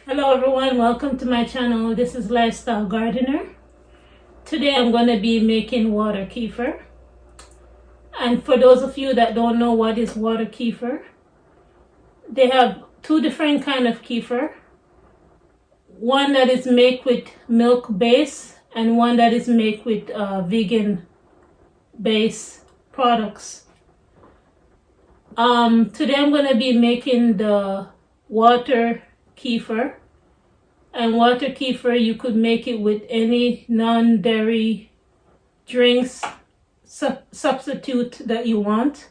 Hello everyone, welcome to my channel. This is Lifestyle Gardener. Today I'm going to be making water kefir. And for those of you that don't know what is water kefir, they have two different kind of kefir. One that is made with milk base and one that is made with vegan base products. Today I'm going to be making the water kefir. And water kefir, you could make it with any non-dairy drinks substitute that you want.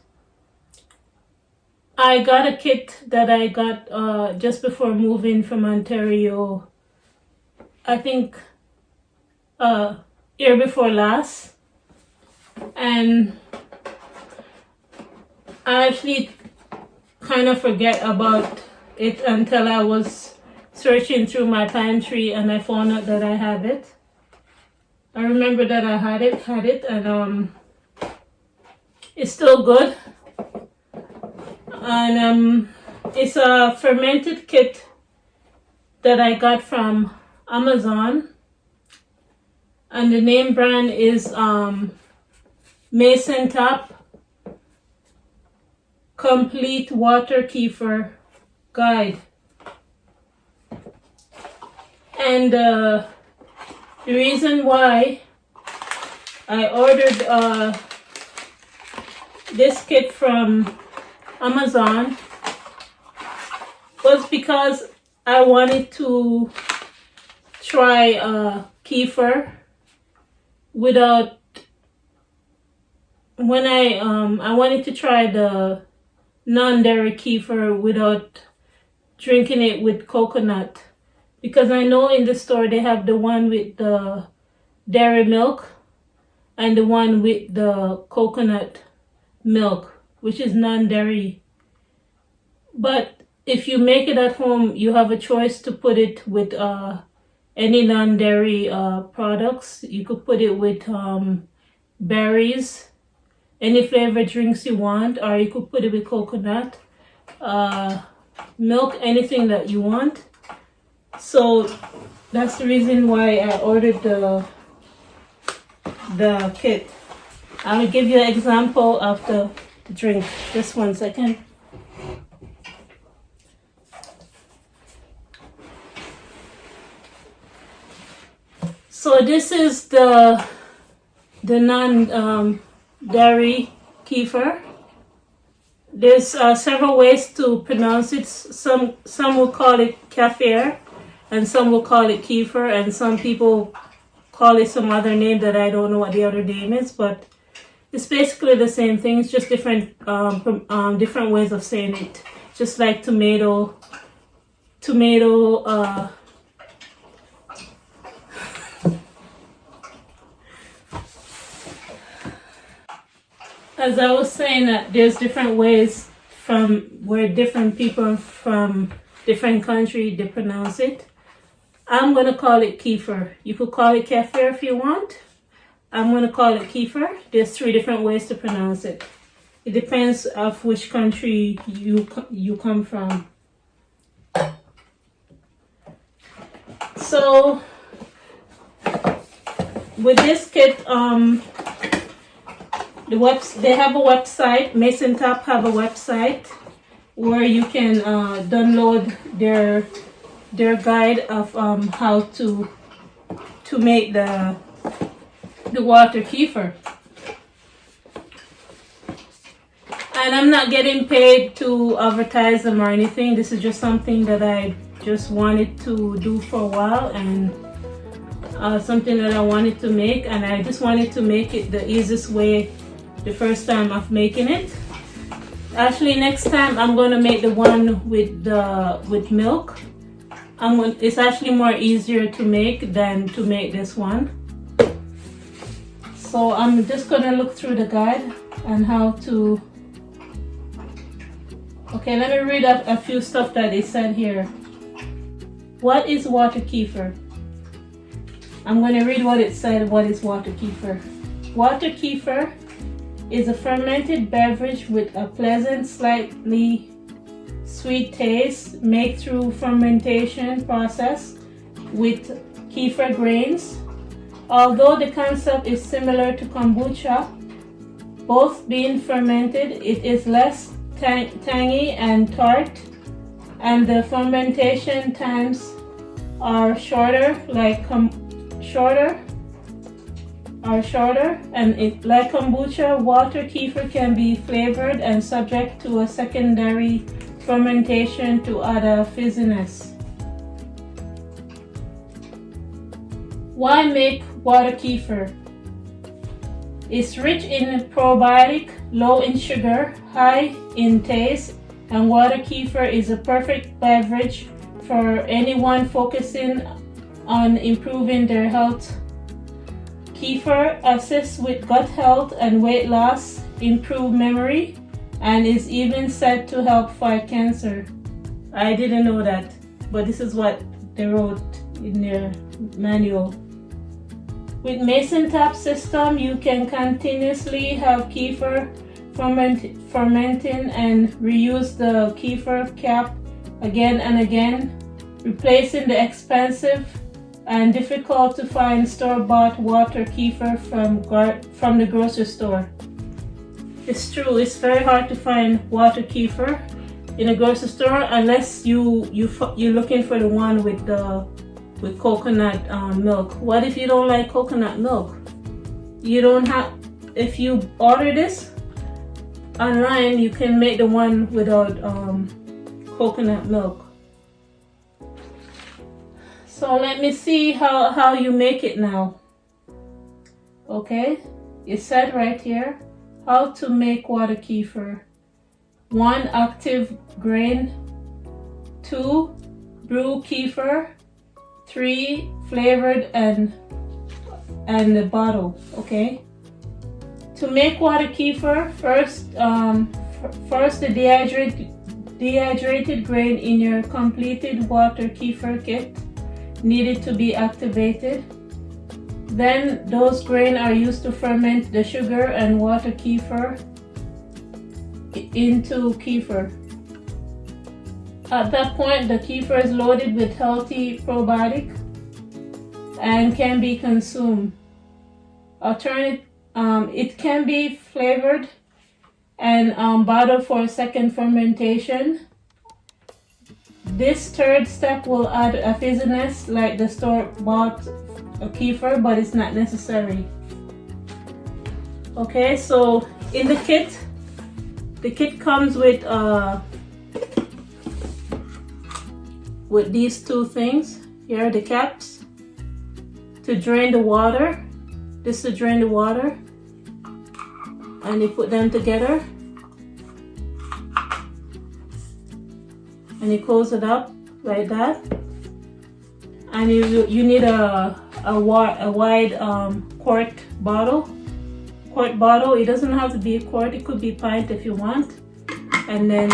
I got a kit that I got just before moving from Ontario, I think year before last. And I actually kind of forget about it until I was searching through my pantry and I found out that I have it. I remember that I had it, and it's still good. And it's a fermented kit that I got from Amazon, and the name brand is Mason Top Complete Water Kefir Guide. And the reason why I ordered this kit from Amazon was because I wanted to try kefir without, I wanted to try the non-dairy kefir without drinking it with coconut. Because I know in the store they have the one with the dairy milk and the one with the coconut milk, which is non-dairy. But if you make it at home, you have a choice to put it with any non-dairy products. You could put it with berries, any flavor drinks you want, or you could put it with coconut, milk, anything that you want. So that's the reason why I ordered the kit. I will give you an example of the drink. Just 1 second. So this is the non-dairy kefir. There's several ways to pronounce it. Some will call it kefir, and some will call it kefir, and some people call it some other name that I don't know what the other name is, but it's basically the same thing. It's just different different ways of saying it. Just like tomato. As I was saying, that there's different ways from where different people from different countries they pronounce it. I'm going to call it kefir. You could call it kefir if you want. I'm going to call it kefir. There's 3 different ways to pronounce it. It depends of which country you come from. So with this kit, they have a website. Mason Top have a website where you can download their guide of how to make the water kefir. And I'm not getting paid to advertise them or anything. This is just something that I just wanted to do for a while, and something that I wanted to make, and I just wanted to make it the easiest way the first time of making it. Actually, next time I'm going to make the one with milk. It's actually more easier to make than to make this one. So I'm just going to look through the guide and how to. Okay, let me read a few stuff that they said here. What is water kefir? I'm going to read what it said. What is water kefir? Water kefir is a fermented beverage with a pleasant, slightly sweet taste made through fermentation process with kefir grains. Although the concept is similar to kombucha, both being fermented, it is less tangy and tart, and the fermentation times are shorter, and like kombucha, water kefir can be flavored and subject to a secondary fermentation to add a fizziness. Why make water kefir? It's rich in probiotic, low in sugar, high in taste, and water kefir is a perfect beverage for anyone focusing on improving their health. Kefir assists with gut health and weight loss, improve memory, and is even said to help fight cancer. I didn't know that, but this is what they wrote in their manual. With mason tap system, you can continuously have kefir fermenting and reuse the kefir cap again and again, replacing the expensive and difficult to find store-bought water kefir from the grocery store. It's true, it's very hard to find water kefir in a grocery store unless you're looking for the one with coconut milk. What if you don't like coconut milk? If you order this online, you can make the one without coconut milk. So let me see how you make it now. Okay, it said right here how to make water kefir. 1. Active grain. 2. Brew kefir. 3. Flavored and the bottle. Okay. To make water kefir, first the dehydrated grain in your completed water kefir kit needed to be activated. Then those grains are used to ferment the sugar and water kefir into kefir. At that point, the kefir is loaded with healthy probiotic and can be consumed. It can be flavored and bottled for a second fermentation. This third step will add a fizziness like the store-bought kefir, but it's not necessary. Okay, so in the kit comes with these two things. Here are the caps to drain the water. This to drain the water, and you put them together. And you close it up like that, and you need a wide quart bottle. It doesn't have to be a quart, it could be pint if you want, and then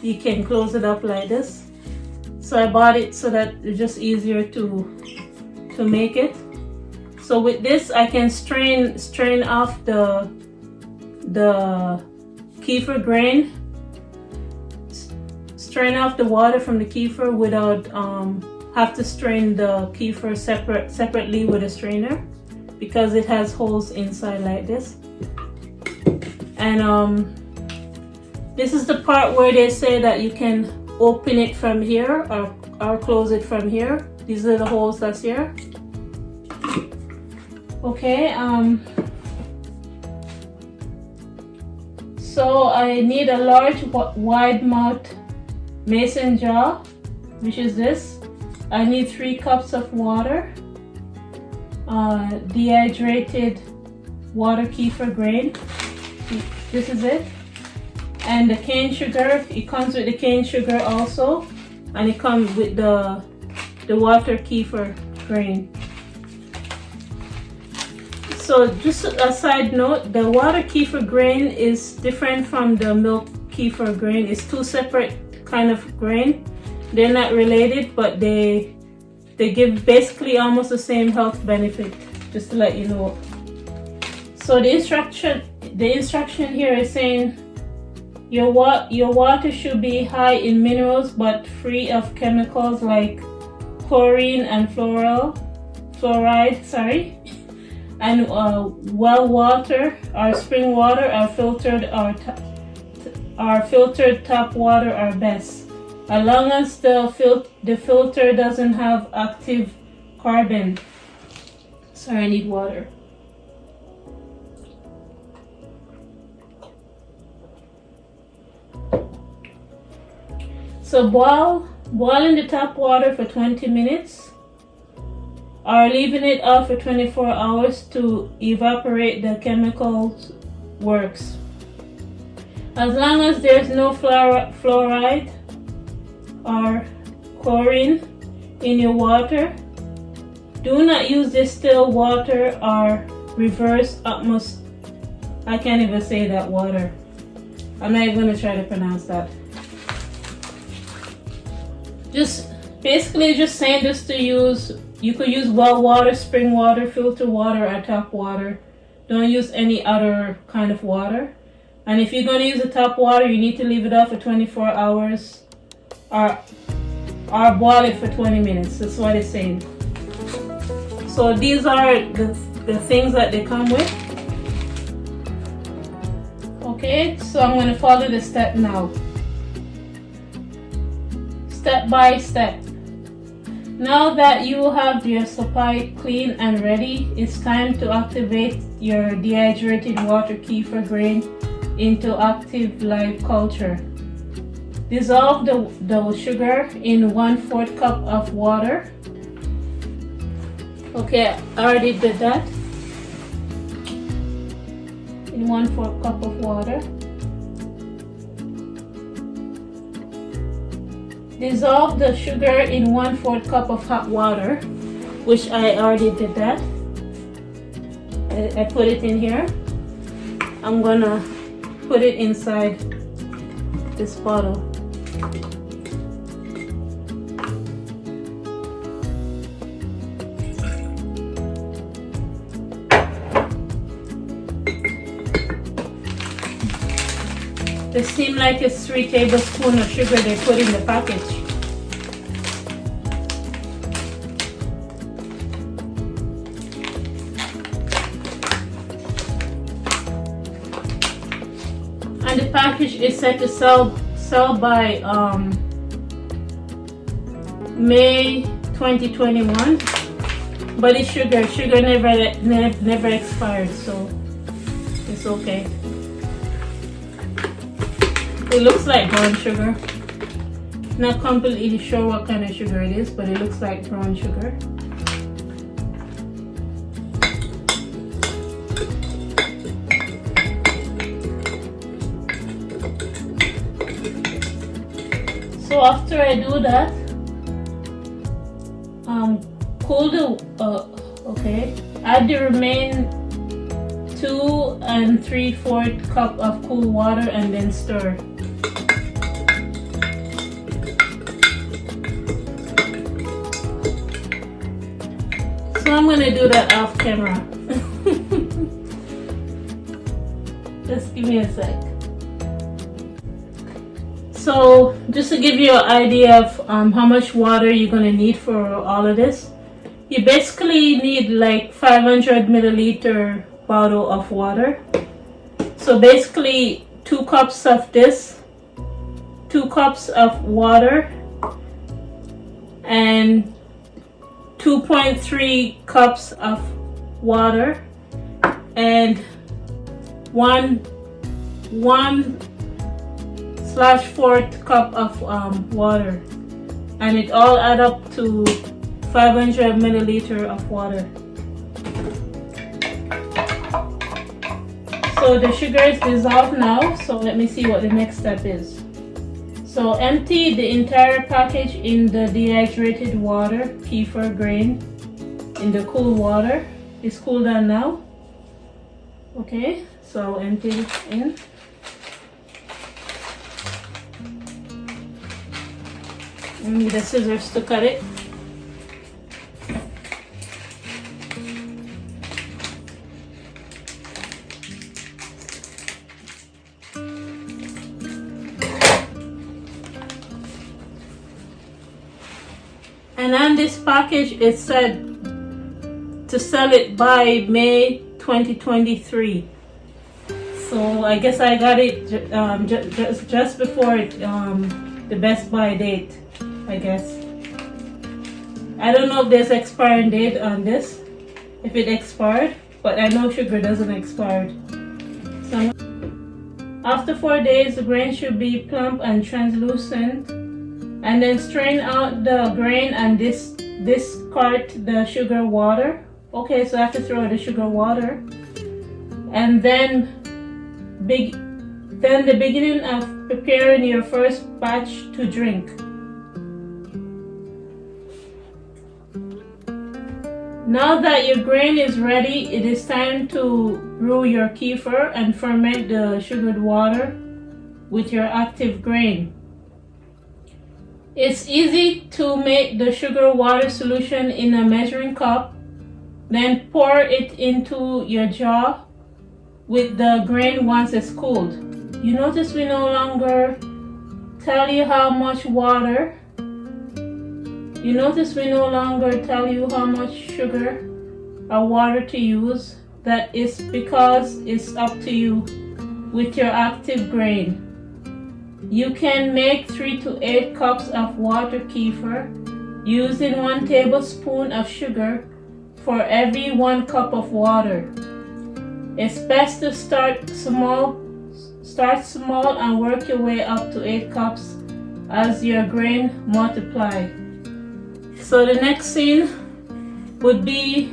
you can close it up like this. So I bought it so that it's just easier to make it. So with this I can strain off the kefir grain, strain off the water from the kefir without have to strain the kefir separately with a strainer, because it has holes inside like this. And this is the part where they say that you can open it from here or close it from here. These are the holes that's here. Okay, so I need a large wide mouth mason jar, which is this. I need 3 cups of water, dehydrated water kefir grain. This is it. And the cane sugar, it comes with the cane sugar also, and it comes with the water kefir grain. So just a side note, the water kefir grain is different from the milk kefir grain. It's 2 separate kind of grain. They're not related, but they give basically almost the same health benefit, just to let you know. So the instruction here is saying Your water should be high in minerals but free of chemicals like chlorine and fluoride. And well water or spring water or filtered tap water are best, as long as the filter doesn't have active carbon. Sorry, I need water. So boil in the tap water for 20 minutes or leaving it out for 24 hours to evaporate the chemicals works. As long as there's no fluoride or chlorine in your water, do not use distilled water or reverse osmosis. I can't even say that water. I'm not even going to try to pronounce that. Just saying this to use. You could use well water, spring water, filter water, or tap water. Don't use any other kind of water. And if you're going to use the tap water, you need to leave it out for 24 hours or boil it for 20 minutes. That's what it's saying. So these are the things that they come with. Okay, so I'm going to follow the step now. Step by step. Now that you have your supply clean and ready, it's time to activate your dehydrated water kefir grain into active live culture. Dissolve the sugar in 1/4 cup of water. Okay, I already did that. In 1/4 cup of water. Dissolve the sugar in 1/4 cup of hot water, which I already did that. I put it in here. I'm gonna put it inside this bottle. It seems like it's 3 tablespoons of sugar they put in the package. And the package is set to sell by May 2021. But it's sugar. Sugar never expires, so it's okay. It looks like brown sugar. Not completely sure what kind of sugar it is, but it looks like brown sugar. So after I do that, cool add the remaining 2 3/4 cup of cool water and then stir. So I'm gonna do that off camera. Just give me a sec. So just to give you an idea of how much water you're gonna need for all of this, you basically need like 500 milliliter bottle of water. So basically 2 cups of this, 2 cups of water, and 2.3 cups of water, and 1/4 cup of water, and it all add up to 500 milliliter of water. So the sugar is dissolved now, so let me see what the next step is. So empty the entire package in the dehydrated water kefir grain in the cool water. It's cooled down now. Okay, so empty it in. I need the scissors to cut it. And on this package it said to sell it by May 2023. So I guess I got it just before the Best Buy date, I guess. I don't know if there's expiring date on this, if it expired, but I know sugar doesn't expire. So after 4 days, the grain should be plump and translucent. And then strain out the grain and discard the sugar water. Okay, so I have to throw the sugar water. And then the beginning of preparing your first batch to drink. Now that your grain is ready, it is time to brew your kefir and ferment the sugared water with your active grain. It's easy to make the sugar water solution in a measuring cup, then pour it into your jar with the grain once it's cooled. You notice we no longer tell you how much water. You notice we no longer tell you how much sugar or water to use. That is because it's up to you with your active grain. You can make 3 to 8 cups of water kefir using 1 tablespoon of sugar for every 1 cup of water. It's best to start small and work your way up to 8 cups as your grain multiply. So the next scene would be,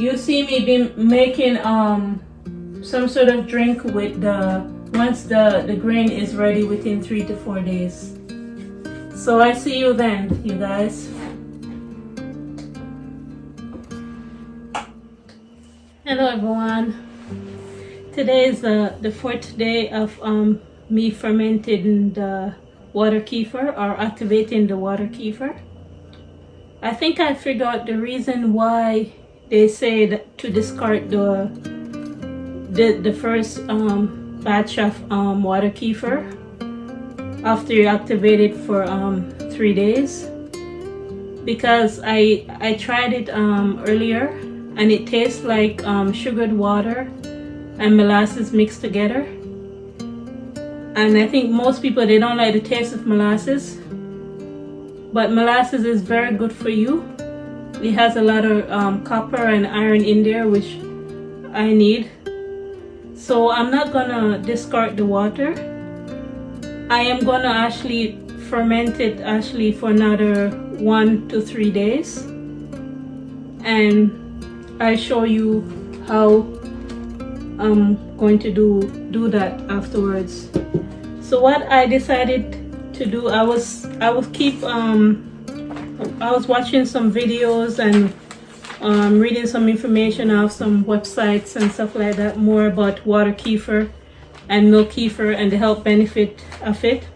you see me be making some sort of drink with once the grain is ready within 3 to 4 days. So I see you then, you guys. Hello everyone. Today is the 4th day of me fermenting the water kefir, or activating the water kefir. I think I figured out the reason why they say that to discard the first batch of water kefir after you activate it for 3 days, because I tried it earlier and it tastes like sugared water and molasses mixed together. And I think most people, they don't like the taste of molasses, but molasses is very good for you. It has a lot of copper and iron in there, which I need. So I'm not gonna discard the water. I am gonna actually ferment it for another 1 to 3 days, and I show you how I'm going to do that afterwards. So what I decided to do, I was watching some videos and reading some information off some websites and stuff like that, more about water kefir and milk kefir and the health benefit of it.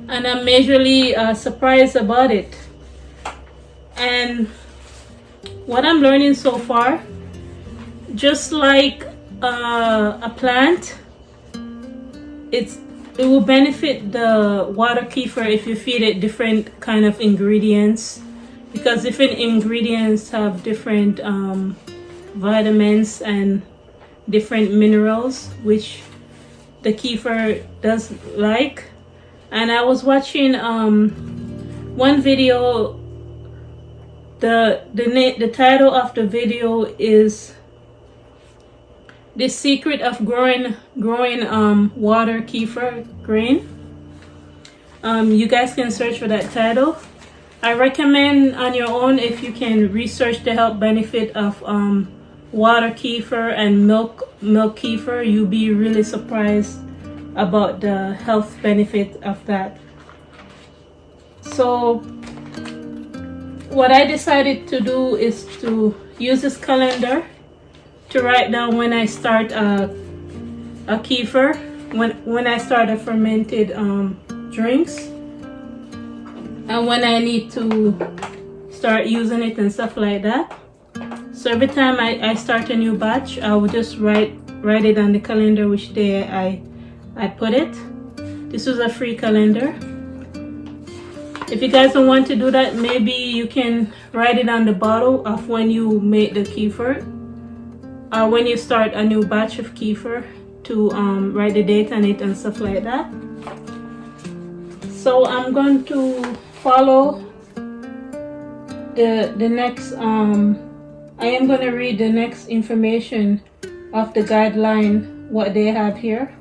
And I'm majorly surprised about it. And what I'm learning so far, just like a plant, it will benefit the water kefir if you feed it different kind of ingredients, because different ingredients have different vitamins and different minerals which the kefir does like. And I was watching one video. The title of the video is "The Secret of Growing Water Kefir Grain." You guys can search for that title. I recommend on your own, if you can research the health benefit of water kefir and milk kefir, you'll be really surprised about the health benefit of that. So what I decided to do is to use this calendar to write down when I start a kefir, when I start a fermented drinks, and when I need to start using it and stuff like that. So every time I start a new batch, I will just write it on the calendar which day I put it. This was a free calendar. If you guys don't want to do that, maybe you can write it on the bottle of when you make the kefir, or when you start a new batch of kefir, to write the date on it and stuff like that. So I'm going to follow the next I am going to read the next information of the guideline, what they have here.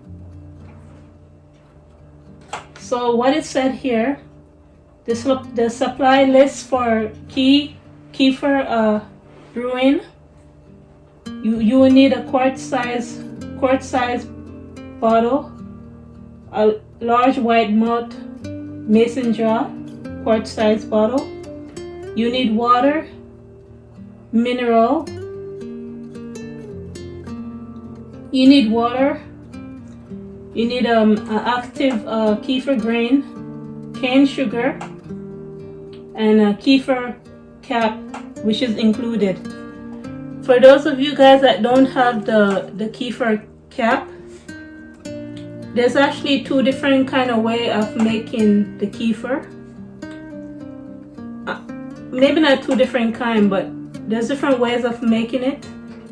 So what it said here, the supply list for kefir brewing, you will need a quart size bottle, a large wide mouth mason jar, quart size bottle. You need water, mineral. You need water. You need an active kefir grain, cane sugar, and a kefir cap, which is included. For those of you guys that don't have the kefir cap, there's actually two different kind of way of making the kefir. Maybe not two different kind, but there's different ways of making it.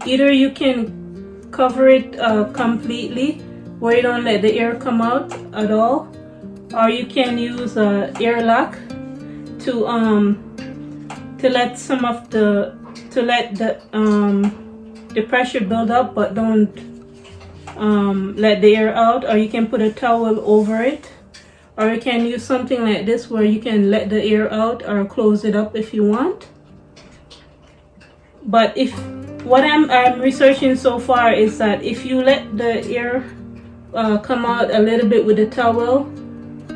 Either you can cover it completely, where you don't let the air come out at all, or you can use a airlock to let some of the pressure build up, but don't let the air out. Or you can put a towel over it, or you can use something like this where you can let the air out or close it up if you want. But if what I'm researching so far is that if you let the air come out a little bit with a towel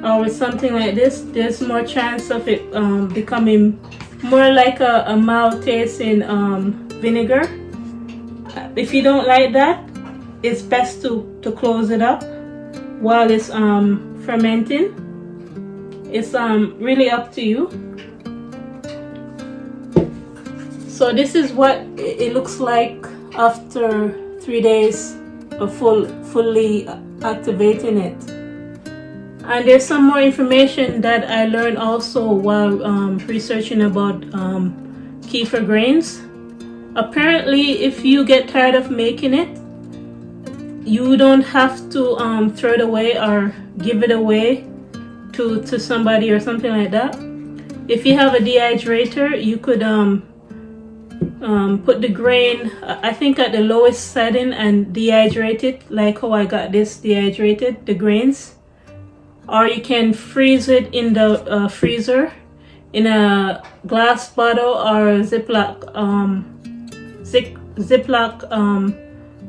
or with something like this, there's more chance of it becoming more like a mild tasting vinegar. If you don't like that, it's best to close it up while it's fermenting. It's really up to you. So this is what it looks like after 3 days of fully activating it. And there's some more information that I learned also while researching about kefir grains. Apparently, if you get tired of making it, you don't have to throw it away or give it away to somebody or something like that. If you have a dehydrator, you could put the grain, I think, at the lowest setting and dehydrate it, like how I got this dehydrated, the grains. Or you can freeze it in the freezer in a glass bottle or a Ziploc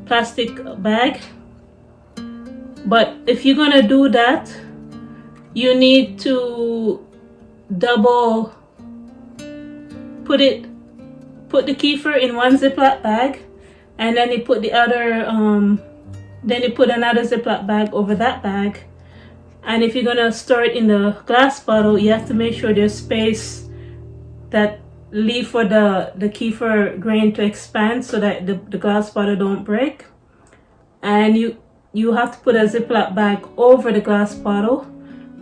plastic bag. But if you're gonna do that, you need to double put the kefir in one Ziploc bag, and then you put the other then you put another Ziploc bag over that bag. And if you're gonna store it in the glass bottle, you have to make sure there's space that leave for the kefir grain to expand so that the glass bottle don't break. And you have to put a Ziploc bag over the glass bottle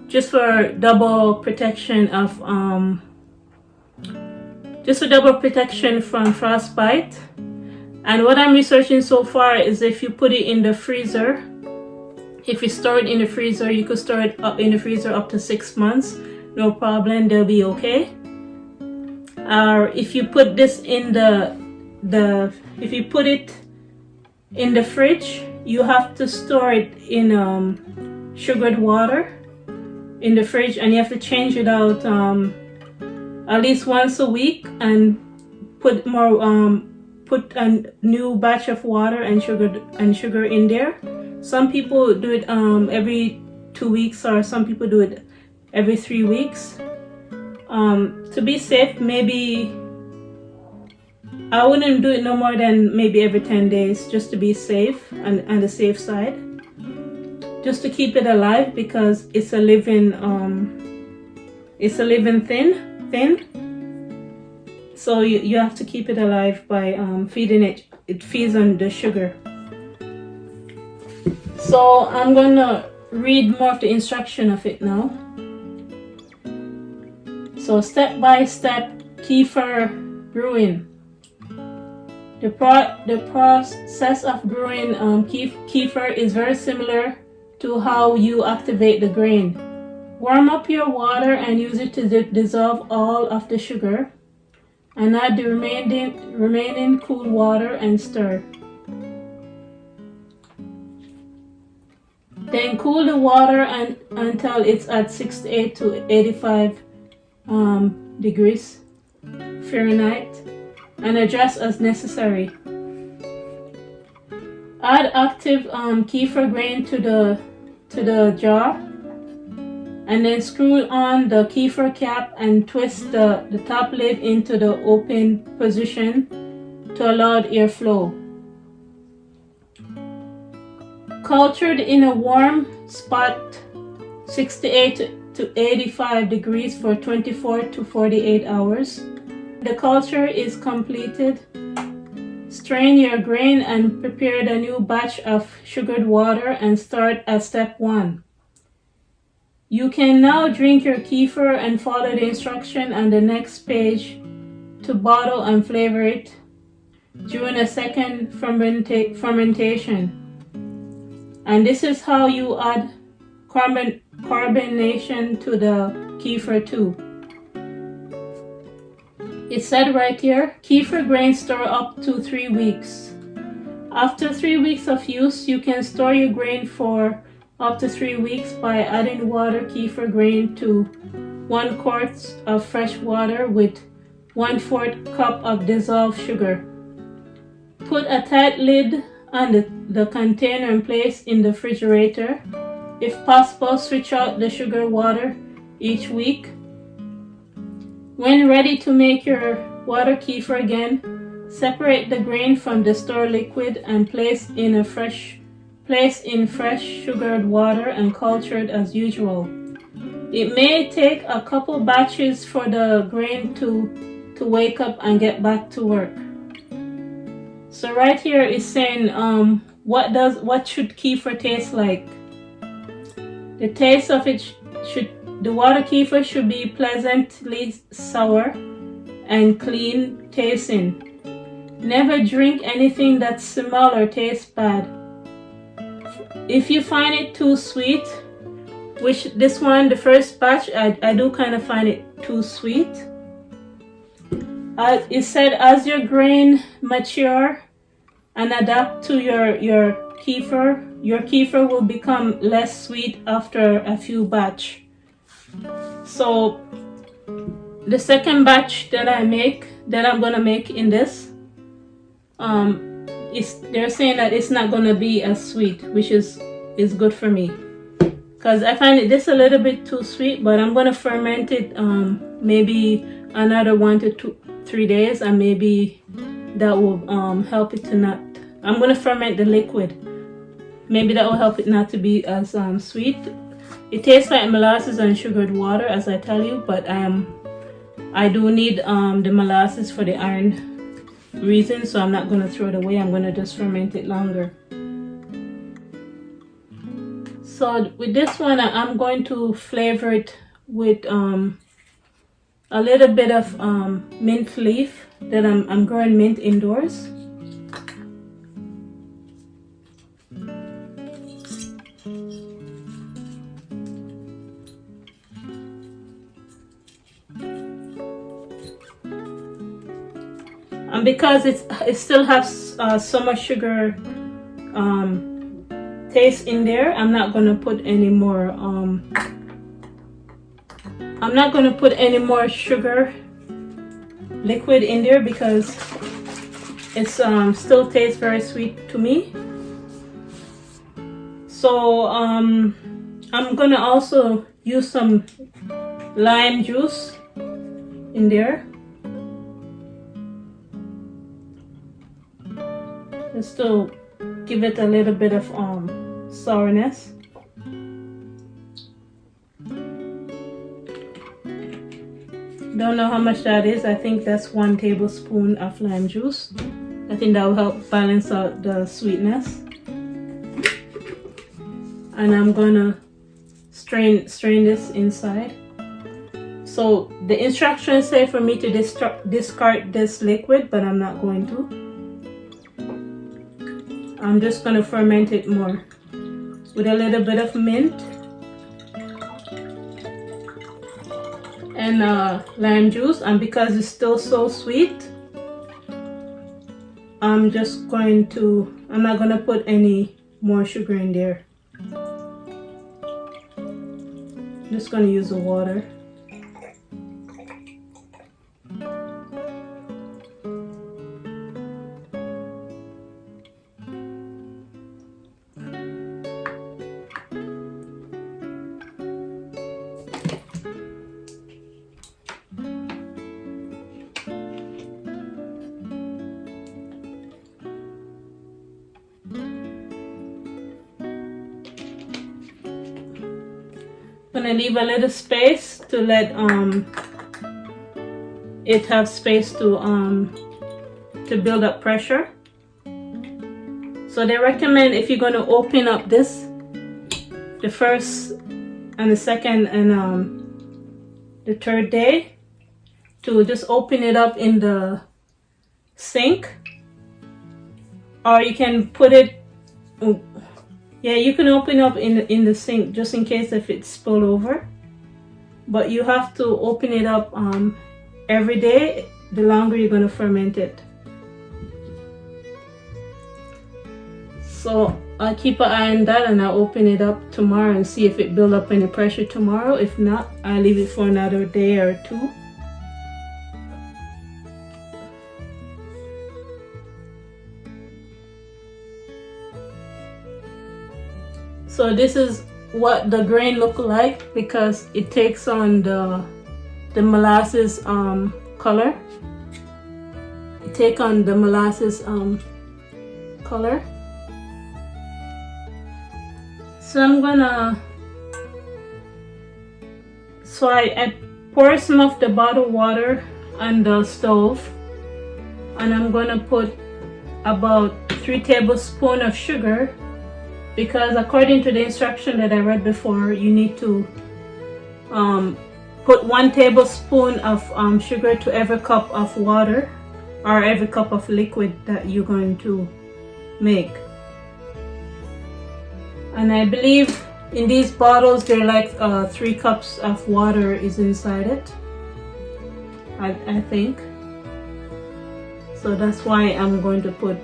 just for double protection of from frostbite. And what I'm researching so far is if you put it in the freezer, if you store it in the freezer, you could store it up in the freezer up to 6 months, no problem, they'll be okay. Or if you put this in if you put it in the fridge, you have to store it in sugared water in the fridge, and you have to change it out at least once a week, and put a new batch of water and sugar in there. Some people do it every 2 weeks, or some people do it every 3 weeks. To be safe, maybe I wouldn't do it no more than maybe every 10 days, just to be safe and the safe side, just to keep it alive, because it's a living thing. So you have to keep it alive by feeding it. It feeds on the sugar. So I'm gonna read more of the instruction of it now. So step-by-step kefir brewing. The process of brewing kefir is very similar to how you activate the grain. Warm up your water and use it to dissolve all of the sugar, and add the remaining cool water and stir. Then cool the water until it's at 68 to 85 degrees Fahrenheit, and adjust as necessary. Add active kefir grain to the jar, and then screw on the kefir cap and twist the top lid into the open position to allow airflow. Cultured in a warm spot 68 to 85 degrees for 24 to 48 hours. The culture is completed. Strain your grain and prepare the new batch of sugared water and start at step 1. You can now drink your kefir and follow the instruction on the next page to bottle and flavor it during a second fermentation. And this is how you add carbonation to the kefir too. It said right here, kefir grains store up to 3 weeks. After 3 weeks of use, you can store your grain for up to 3 weeks by adding water kefir grain to 1 quart of fresh water with 1/4 cup of dissolved sugar. Put a tight lid on the container and place in the refrigerator. If possible, switch out the sugar water each week. When ready to make your water kefir again, separate the grain from the store liquid and place in fresh sugared water and culture it as usual. It may take a couple batches for the grain to wake up and get back to work. So right here is saying what should kefir taste like. The taste of it the water kefir should be pleasantly sour and clean tasting. Never drink anything that smells or tastes bad. If you find it too sweet, which this one, the first batch, I do kind of find it too sweet. It said as your grain mature and adapt to your kefir will become less sweet after a few batch. So the second batch that I'm gonna make in this, they're saying that it's not gonna be as sweet, which is good for me, because I find this a little bit too sweet. But I'm gonna ferment it maybe another 1 to 3 days, and maybe that will help it to not. I'm gonna ferment the liquid. Maybe that will help it not to be as sweet. It tastes like molasses and sugared water, as I tell you, but I do need the molasses for the iron reason, so I'm not going to throw it away. I'm going to just ferment it longer. So with this one, I'm going to flavor it with a little bit of mint leaf that I'm growing mint indoors. And because it still has so much sugar taste in there, I'm not gonna put any more. I'm not gonna put any more sugar liquid in there because it's still tastes very sweet to me. So I'm gonna also use some lime juice in there. Just to give it a little bit of sourness. Don't know how much that is. I think that's 1 tablespoon of lime juice. I think that will help balance out the sweetness. And I'm gonna strain this inside. So the instructions say for me to discard this liquid, but I'm not going to. I'm just going to ferment it more with a little bit of mint and lime juice. And because it's still so sweet, I'm not going to put any more sugar in there. I'm just going to use the water. I'm gonna leave a little space to let it have space to build up pressure. So they recommend, if you're gonna open up this, the first and the second and the third day, to just open it up in the sink, or you can put it. Yeah, you can open up in the sink just in case if it's spilled over. But you have to open it up every day, the longer you're going to ferment it. So I'll keep an eye on that, and I'll open it up tomorrow and see if it builds up any pressure tomorrow. If not, I'll leave it for another day or two. So this is what the grain look like, because it takes on the molasses color. It take on the molasses color. So I pour some of the bottled water on the stove, and I'm gonna put about 3 tablespoons of sugar, because according to the instruction that I read before, you need to put 1 tablespoon of sugar to every cup of water or every cup of liquid that you're going to make. And I believe in these bottles they're like 3 cups of water is inside it, I think. So that's why I'm going to put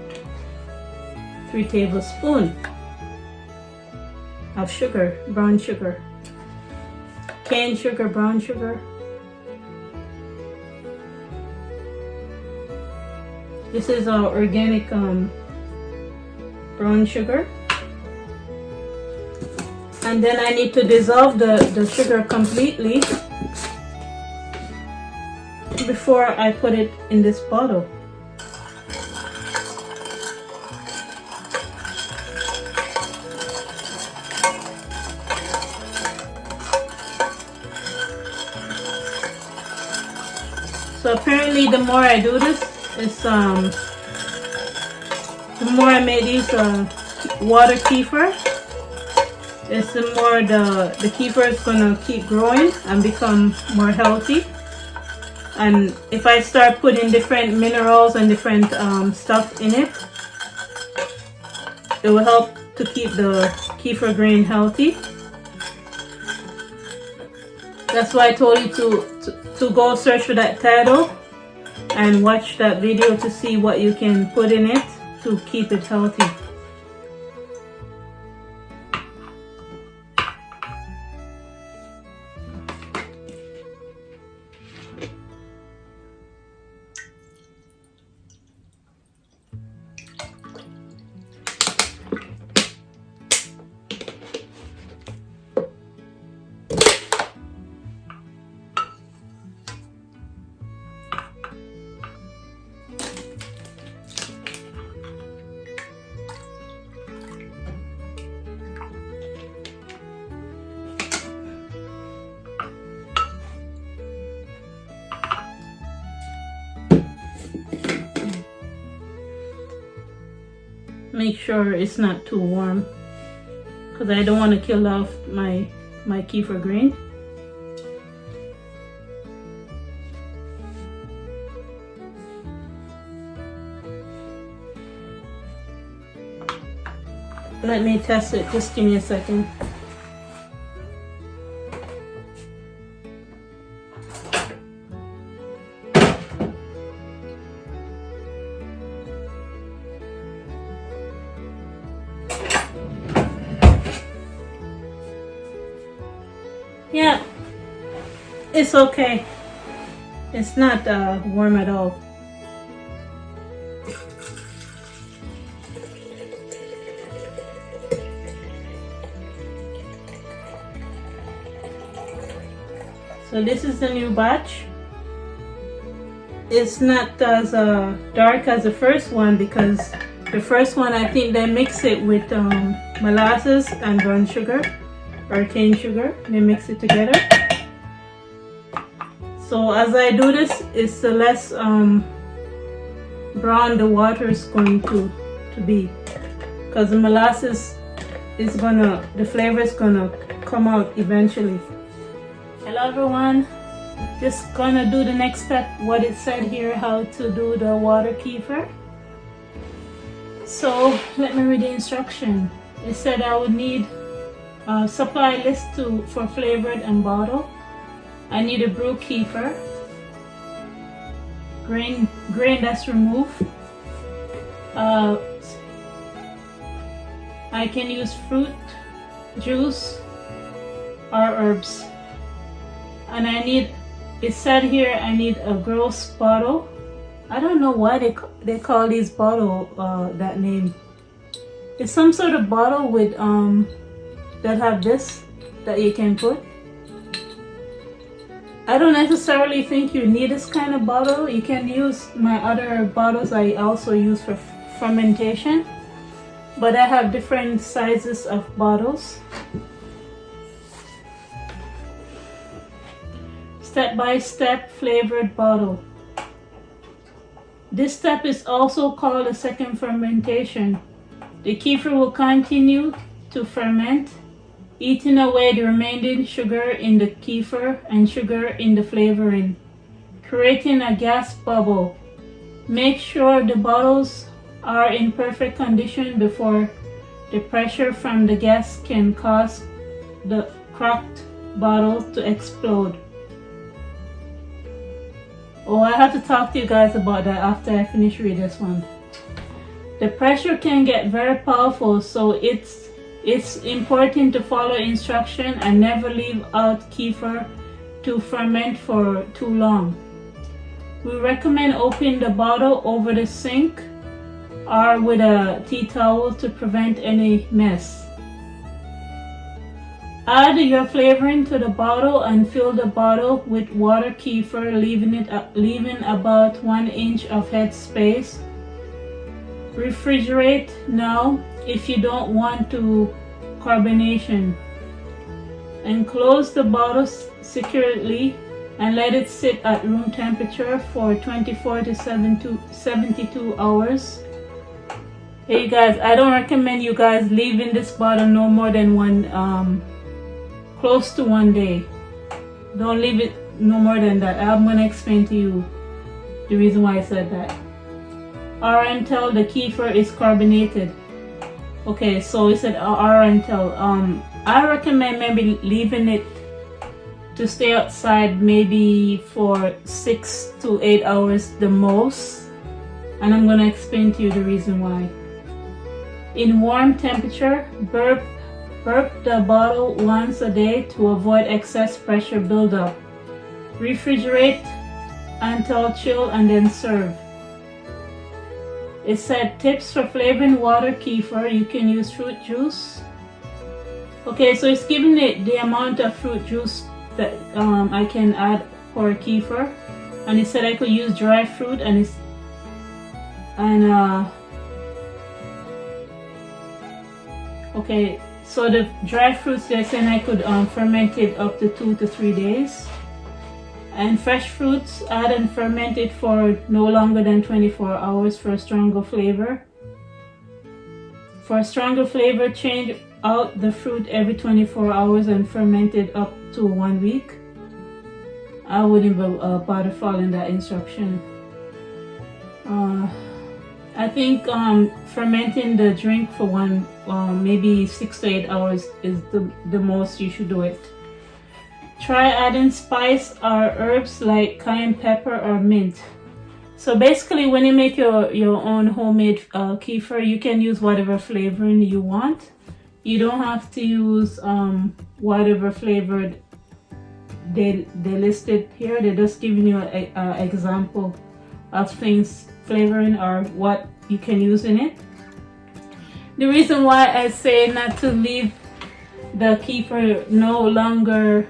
3 tablespoons of sugar, brown sugar, cane sugar, brown sugar. This is our organic brown sugar. And then I need to dissolve the sugar completely before I put it in this bottle. So apparently the more I do this, it's the more I make these water kefir, it's the more the kefir is gonna keep growing and become more healthy. And if I start putting different minerals and different stuff in it, it will help to keep the kefir grain healthy. That's why I told you to go search for that title and watch that video to see what you can put in it to keep it healthy. Make sure it's not too warm, because I don't want to kill off my kefir grain. Let me test it. Just give me a second. Yeah, it's okay. It's not warm at all. So this is the new batch. It's not as dark as the first one because the first one I think they mix it with molasses and brown sugar or cane sugar. They mix it together. So as I do this, it's the less brown the water is going to be, because the molasses is the flavor is gonna come out eventually. Hello everyone, just gonna do the next step, what it said here, how to do the water kefir. So let me read the instruction. It said I would need a supply list for flavored and bottle. I need a brew kefir, grain that's removed. I can use fruit juice or herbs. And it said here I need a gross bottle. I don't know why they call these bottle that name. It's some sort of bottle with that have this that you can put. I don't necessarily think you need this kind of bottle. You can use my other bottles I also use for fermentation, but I have different sizes of bottles. Step-by-step flavored bottle. This step is also called a second fermentation. The kefir will continue to ferment, eating away the remaining sugar in the kefir and sugar in the flavoring, creating a gas bubble. Make sure the bottles are in perfect condition before the pressure from the gas can cause the cracked bottle to explode. Oh, I have to talk to you guys about that after I finish reading this one. The pressure can get very powerful, so it's important to follow instruction and never leave out kefir to ferment for too long. We recommend opening the bottle over the sink or with a tea towel to prevent any mess. Add your flavoring to the bottle and fill the bottle with water kefir, leaving about 1 inch of head space. Refrigerate now if you don't want to carbonation. And close the bottle securely and let it sit at room temperature for 24 to 72 hours. Hey guys, I don't recommend you guys leaving this bottle no more than close to 1 day. Don't leave it no more than that. I'm gonna explain to you the reason why I said that. Or until the kefir is carbonated. Okay, so it said or until. I recommend maybe leaving it to stay outside maybe for 6 to 8 hours the most. And I'm gonna explain to you the reason why. In warm temperature, burp the bottle once a day to avoid excess pressure buildup. Refrigerate until chill and then serve. It said tips for flavoring water kefir. You can use fruit juice. Okay, so it's giving it the amount of fruit juice that I can add for kefir, and it said I could use dry fruit okay. So the dry fruits, they're saying I could ferment it up to 2 to 3 days. And fresh fruits, add and ferment it for no longer than 24 hours for a stronger flavor. For a stronger flavor, change out the fruit every 24 hours and ferment it up to 1 week. I wouldn't bother following that instruction. I think fermenting the drink for maybe 6 to 8 hours is the most you should do it. Try adding spice or herbs like cayenne pepper or mint. So basically, when you make your own homemade kefir, you can use whatever flavoring you want. You don't have to use whatever flavored they listed here. They're just giving you an example of things, flavoring or what you can use in it. The reason why I say not to leave the kefir no longer,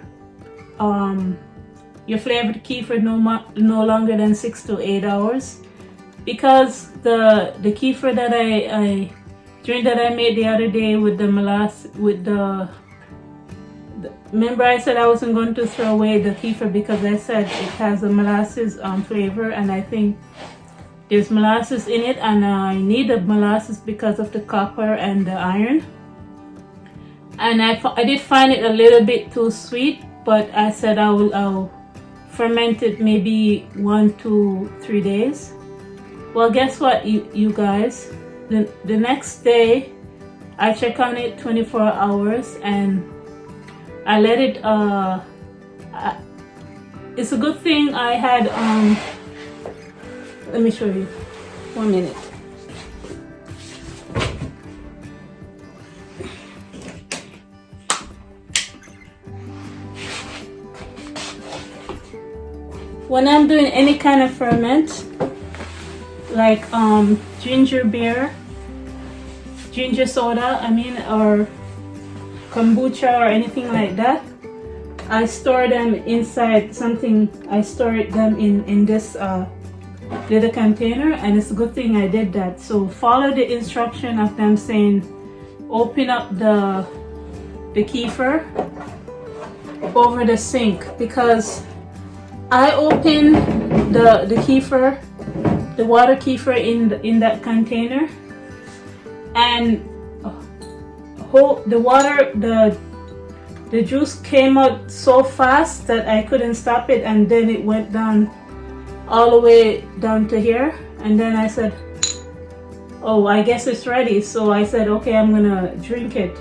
your flavored kefir no longer than 6 to 8 hours, because the kefir that I drink that I made the other day with the molasses, remember I said I wasn't going to throw away the kefir because I said it has a molasses flavor, and I think there's molasses in it, and I need the molasses because of the copper and the iron. And I did find it a little bit too sweet, but I said I'll ferment it maybe 1 to 3 days. Well, guess what, you guys? The next day I check on it 24 hours and I let it it's a good thing I had let me show you. 1 minute. When I'm doing any kind of ferment, like ginger beer, ginger soda, or kombucha or anything like that, I store them inside something. I store them in this little container, and it's a good thing I did that. So follow the instruction of them saying open up the kefir over the sink, because I open the kefir, the water kefir in that container, and the juice came out so fast that I couldn't stop it, and then it went down all the way down to here. And then I said, oh, I guess it's ready. So I said, okay, I'm gonna drink it.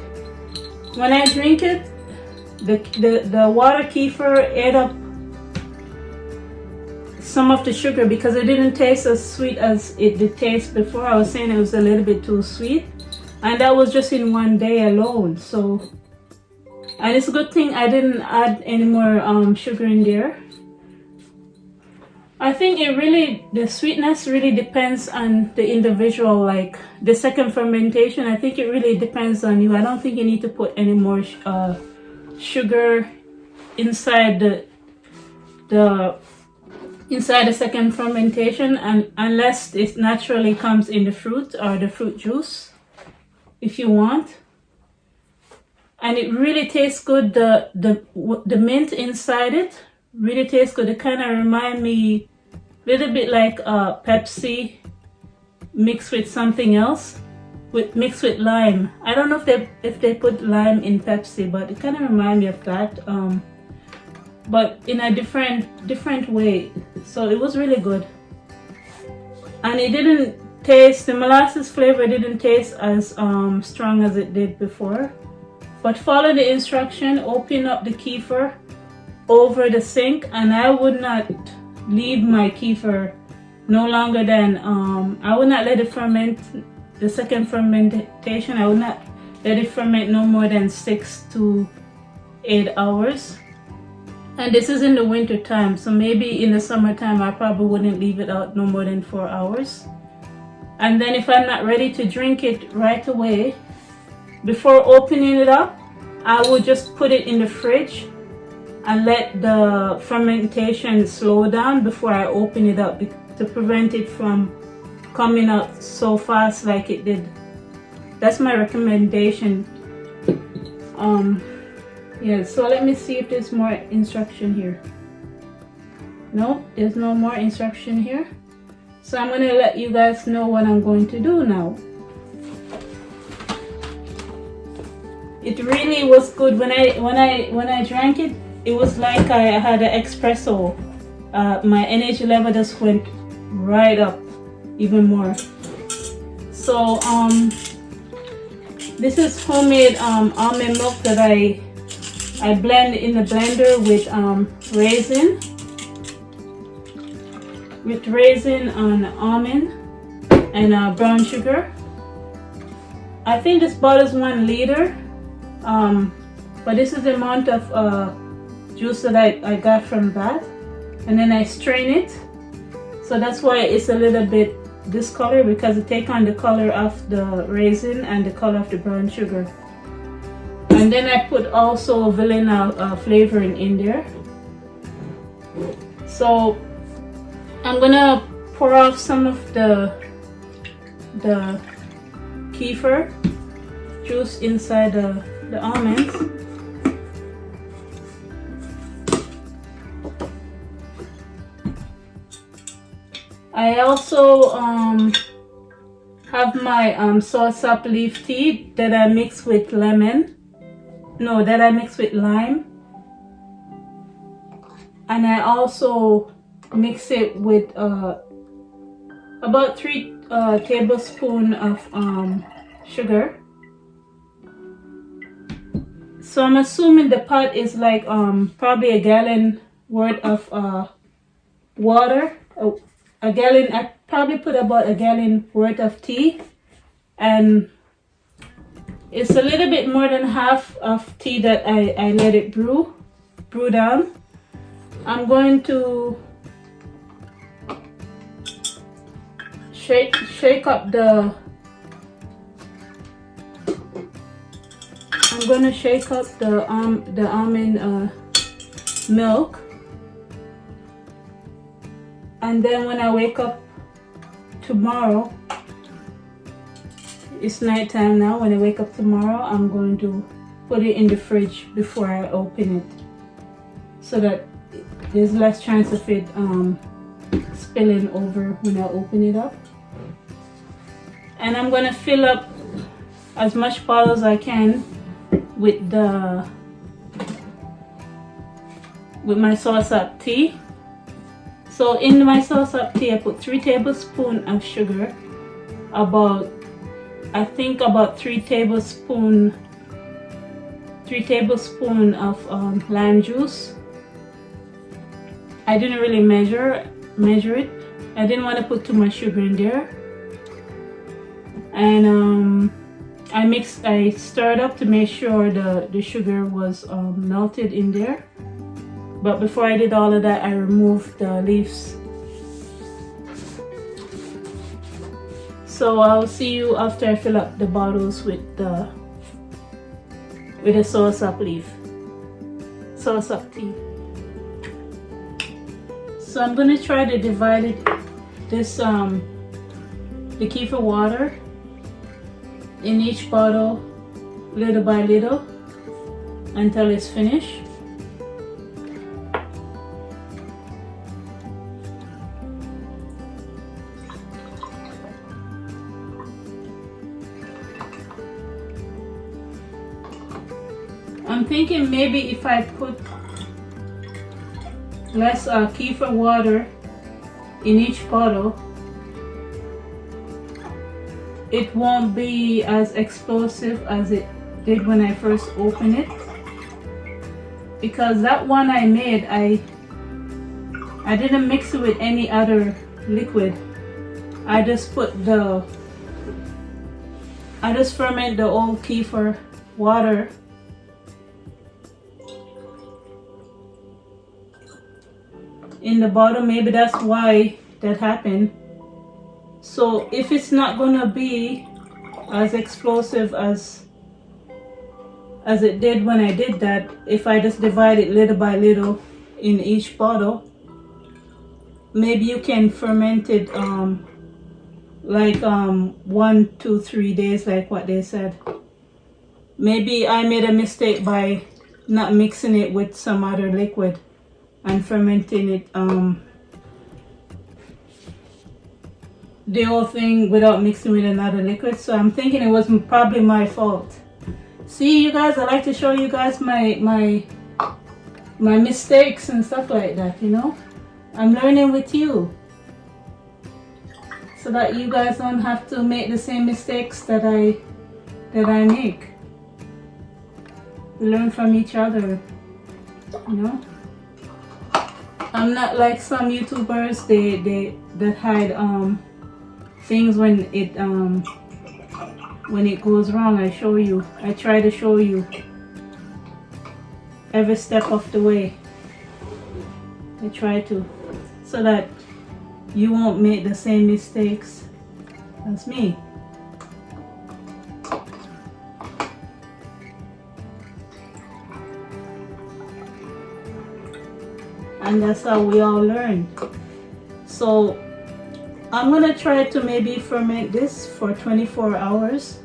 When I drink it, the water kefir ate up some of the sugar because it didn't taste as sweet as it did taste before. I was saying it was a little bit too sweet, and that was just in 1 day alone. So, and it's a good thing I didn't add any more sugar in there. I think the sweetness really depends on the individual. Like the second fermentation, I think it really depends on you. I don't think you need to put any more sugar inside the second fermentation, and unless it naturally comes in the fruit or the fruit juice, if you want. And it really tastes good. The mint inside it really tastes good. It kind of reminds me a little bit like Pepsi mixed with something else, mixed with lime. I don't know if they put lime in Pepsi, but it kind of reminds me of that. But in a different way. So it was really good, and it didn't taste, the molasses flavor didn't taste as strong as it did before. But follow the instruction, open up the kefir over the sink, and I would not leave my kefir no longer than I would not let it ferment. The second fermentation, I would not let it ferment no more than 6 to 8 hours. And this is in the winter time, so maybe in the summertime I probably wouldn't leave it out no more than 4 hours. And then if I'm not ready to drink it right away, before opening it up, I would just put it in the fridge and let the fermentation slow down before I open it up, to prevent it from coming out so fast like it did. That's my recommendation. Yeah, so let me see if there's more instruction here. No, there's no more instruction here. So I'm gonna let you guys know what I'm going to do now. It really was good. When I drank it, it was like I had an espresso. My energy level just went right up even more. So this is homemade almond milk that I blend in the blender with raisin and almond and brown sugar. I think this bottle is 1 liter, but this is the amount of juice that I got from that, and then I strain it, so that's why it's a little bit this color, because it take on the color of the raisin and the color of the brown sugar. And then I put also vanilla flavoring in there. So I'm gonna pour off some of the kefir juice inside the almonds. I also have my soursop leaf tea that I mix with lime, and I also mix it with about 3 tablespoons of sugar. So I'm assuming the pot is like probably a gallon worth of water. A gallon, I probably put about a gallon worth of tea, and it's a little bit more than half of tea that I let it brew down. I'm going to shake up the almond milk, and then when I wake up tomorrow, it's nighttime now, when I wake up tomorrow, I'm going to put it in the fridge before I open it, so that there's less chance of it spilling over when I open it up. And I'm going to fill up as much bottle as I can with my soursop tea. So in my soursop tea, I put 3 tablespoons of sugar, about 3 tablespoons of lime juice. I didn't really measure it. I didn't want to put too much sugar in there. And I stirred up to make sure the sugar was melted in there. But before I did all of that, I removed the leaves. So I'll see you after I fill up the bottles with the soursop tea. So I'm gonna try to divide the kefir water in each bottle little by little until it's finished. I'm thinking maybe if I put less kefir water in each bottle, it won't be as explosive as it did when I first opened it, because that one I made, I didn't mix it with any other liquid. I just ferment the old kefir water in the bottom. Maybe that's why that happened. So if it's not gonna be as explosive as it did when I did that, if I just divide it little by little in each bottle, maybe you can ferment it like 1, 2, 3 days, like what they said. Maybe I made a mistake by not mixing it with some other liquid and fermenting it the whole thing without mixing with another liquid. So I'm thinking it was probably my fault. See, you guys, I like to show you guys my mistakes and stuff like that, you know. I'm learning with you. so that you guys don't have to make the same mistakes that I make. We learn from each other, you know. I'm not like some YouTubers that hide things when it goes wrong. I show you. I try to show you every step of the way. I try to, so that you won't make the same mistakes as me. And that's how we all learn. So I'm gonna try to maybe ferment this for 24 hours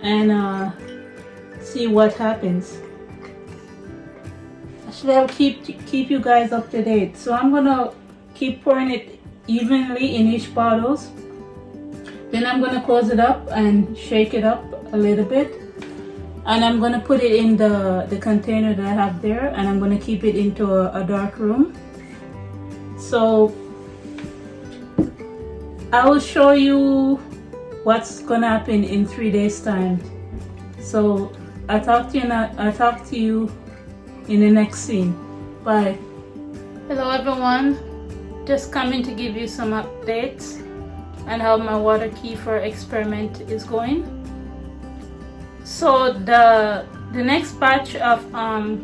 and see what happens. Actually, I'll keep you guys up to date. So I'm gonna keep pouring it evenly in each bottles. Then I'm gonna close it up and shake it up a little bit. And I'm gonna put it in the container that I have there, and I'm gonna keep it into a dark room. So I will show you what's gonna happen in 3 days time. So I'll talk to you in the next scene. Bye. Hello everyone, just coming to give you some updates on how my water kefir experiment is going. So the next batch of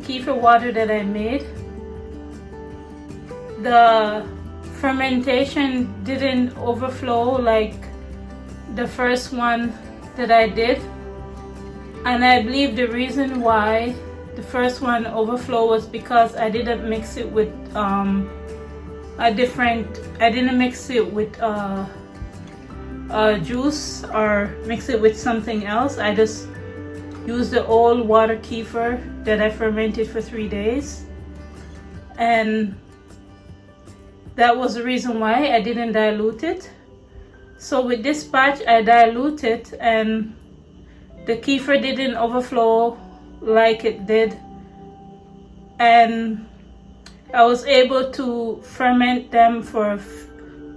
kefir water that I made, the fermentation didn't overflow like the first one that I did, and I believe the reason why the first one overflowed was because I didn't mix it with juice or mix it with something else. I just used the old water kefir that I fermented for 3 days, and that was the reason why I didn't dilute it. So with this batch I diluted, and the kefir didn't overflow like it did, and I was able to ferment them for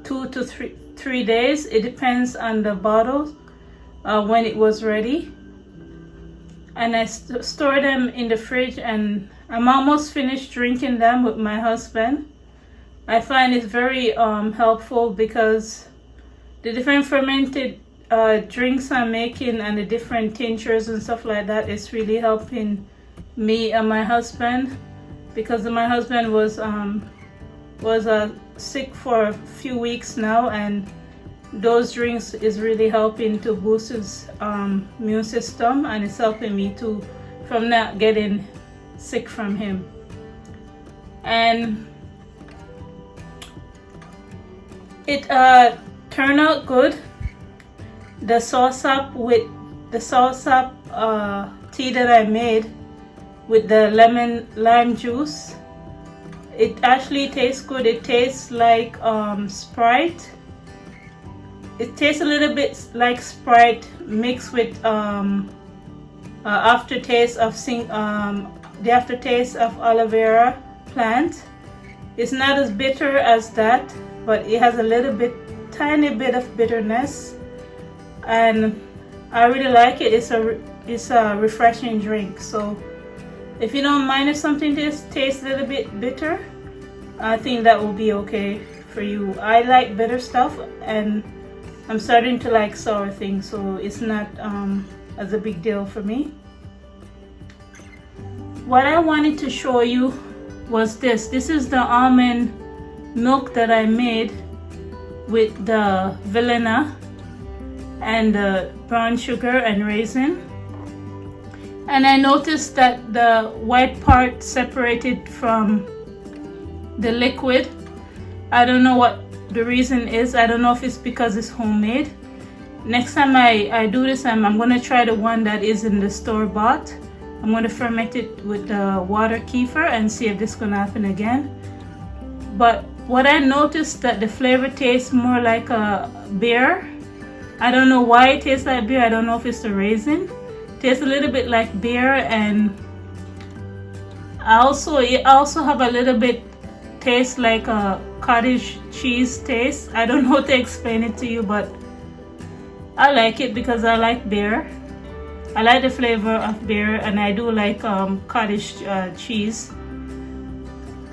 2 to 3 days. It depends on the bottle when it was ready. And I store them in the fridge, and I'm almost finished drinking them with my husband. I find it very helpful because the different fermented drinks I'm making and the different tinctures and stuff like that is really helping me and my husband, because my husband was sick for a few weeks now, and those drinks is really helping to boost his immune system, and it's helping me too from not getting sick from him. And it turned out good. The sauce-up tea that I made with the lime juice, it actually tastes good. It tastes like Sprite. It tastes a little bit like Sprite mixed with aftertaste of the aftertaste of aloe vera plant. It's not as bitter as that, but it has a tiny bit of bitterness, and I really like it. It's a refreshing drink. So if you don't mind if something tastes a little bit bitter, I think that will be okay for you. I like bitter stuff, and I'm starting to like sour things, so it's not as a big deal for me. What I wanted to show you was this. This is the almond milk that I made with the vanilla and the brown sugar and raisin. And I noticed that the white part separated from the liquid. I don't know what the reason is. I don't know if it's because it's homemade. Next time I do this, I'm going to try the one that is in the store-bought. I'm going to ferment it with the water kefir and see if this is going to happen again. But what I noticed, that the flavor tastes more like a beer. I don't know why it tastes like beer. I don't know if it's the raisin. It tastes a little bit like beer, and it also have a little bit tastes like a cottage cheese taste. I don't know how to explain it to you, but I like it because I like beer. I like the flavor of beer, and I do like cottage cheese.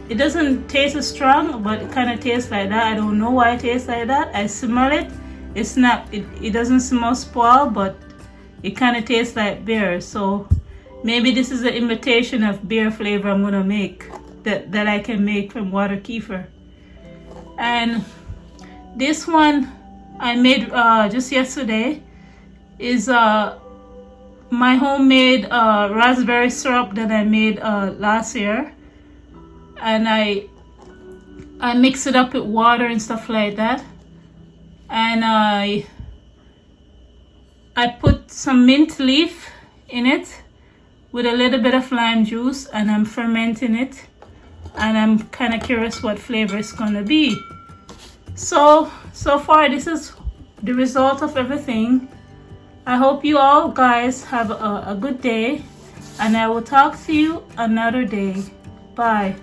It doesn't taste as strong, but it kind of tastes like that. I don't know why it tastes like that. I smell it. It's not, it doesn't smell spoiled, but it kind of tastes like beer. So maybe this is an imitation of beer flavor I'm gonna make, that I can make from water kefir. And this one I made just yesterday is my homemade raspberry syrup that I made last year. And I mix it up with water and stuff like that, and I put some mint leaf in it with a little bit of lime juice, and I'm fermenting it, and I'm kind of curious what flavor it's gonna be. So far this is the result of everything. I hope you all guys have a good day, and I will talk to you another day. Bye.